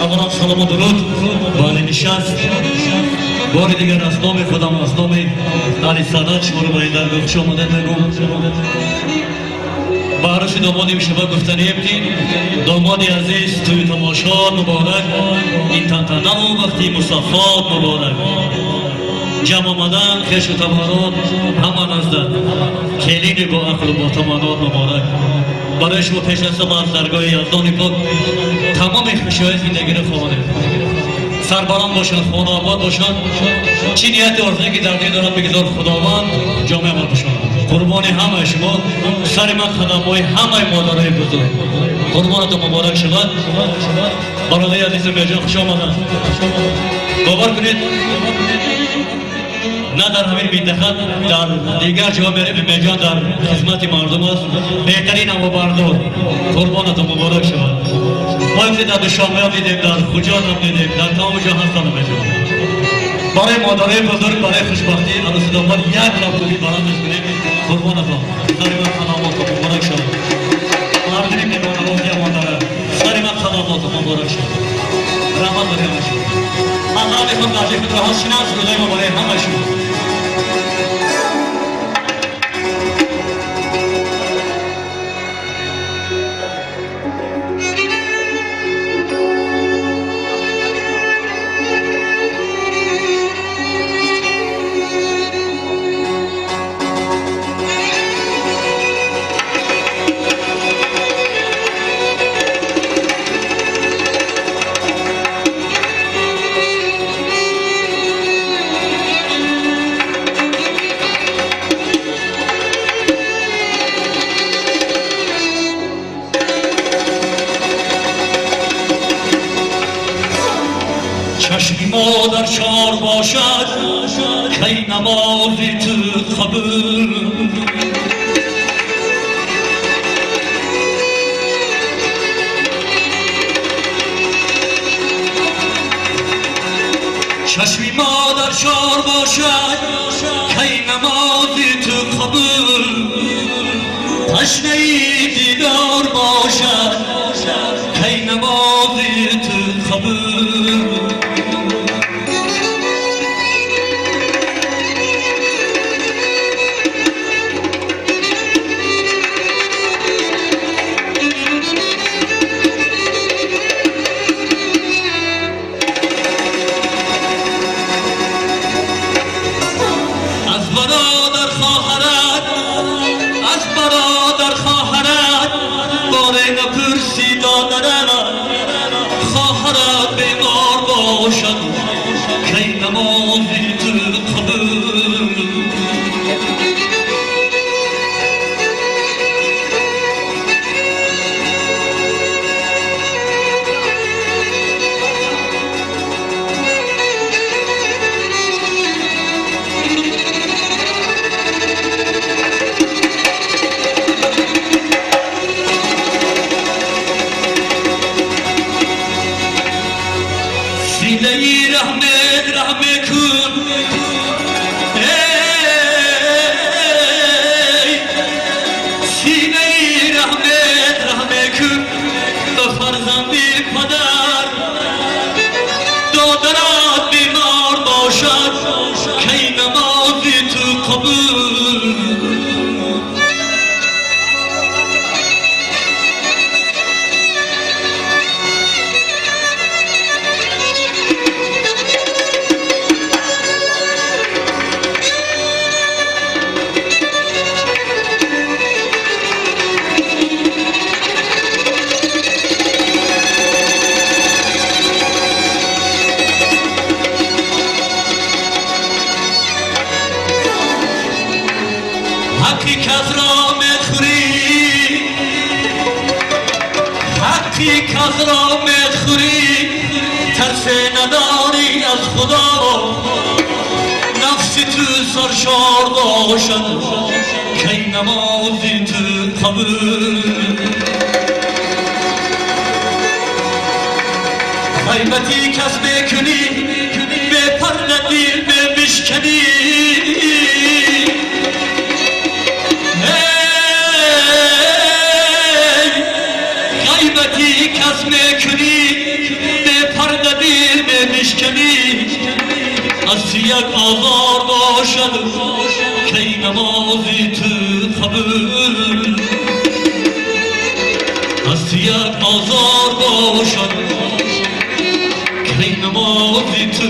اولا سلام و درود بله نشست بار دیگر از نام خودم از نام علی سادات شما رو باید در به خوش آمدید میگم. برای دامادی شما گفتنیم که دامادی عزیز توی تماشا مبارک این تنتنه و وقتی مصفات مبارک جمع آمدن خیش و تبارات همان از در کلین با عقل و با تمانات مبارک برای شما پیش از از درگاه یزدان پاک تمام خوشی‌های زندگی رو خواهد سربران باشند خانه آباد باشند چی نیت آرزویی که در دل دارد بگذار خداوند جامعه ما باشند قربان همه شما سر من خدمای همه مادرای بزرگ قربانتون مبارک شود برادر عزیز میرجان خوش آمدند باور کنید نه در همین منطقه در دیگر جا بریم میرجان در خدمت مردم است بهترین هوابردار قربانتون مبارک شود ما امروز در دوشنبه هم دیدیم در خجات هم دیدیم در تمام جا هستن میرجان برای مادرای بزرگ برای خوشبختی عروس داماد یک لبخندی برامش کنیم قربانتون سر من خدماتون مبارک شود مردمی که نوازی مادر سر من خدماتون مبارک شود رحمت برای همه شما من میخوام در جای خود را شناس روزای ما برای همه شما چشمی مادر شار باشد کی نمازی تو خبر چشمی مادر شار باشد کی نمازی تو خبر تشنه دیدار باشد کی نمازی تو خبر خواهرت بیمار باشد کی نمازی تو خبر سینه‌ای رحمت کن سینه‌ای رحمت کن به فرزندی پدر دادرت بیمار باشد کی نمازی تو قبول حقیقت را میخوری حقیقت را میخوری ترس نداری از خدا نفس تو سرشار باشد کی نمازی تو قبر غیبتی کس میکنی به پر دیر بشکنی غیبتی کس میکنی به یک آزار باشد کی نمازی تو قبول هست یک آزار باشد کی نمازی تو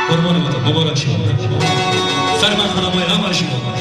قربان بودم مبارک شما سر من خانم های هم